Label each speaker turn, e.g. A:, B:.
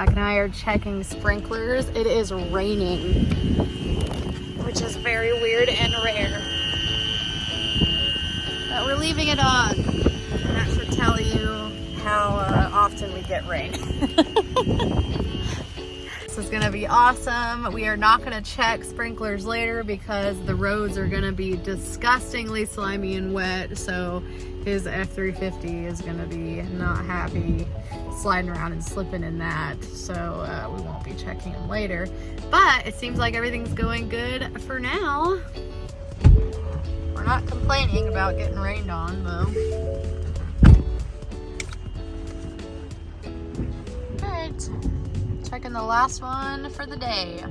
A: Jack and I are checking sprinklers. It is raining, which is very weird and rare. But we're leaving it on. And that should tell you how often we get rain. This is gonna be awesome. We are not gonna check sprinklers later because the roads are gonna be disgustingly slimy and wet. So his F-350 is gonna be not happy sliding around and slipping in that. So we won't be checking him later. But it seems like everything's going good for now. We're not complaining about getting rained on though. All right, checking the last one for the day.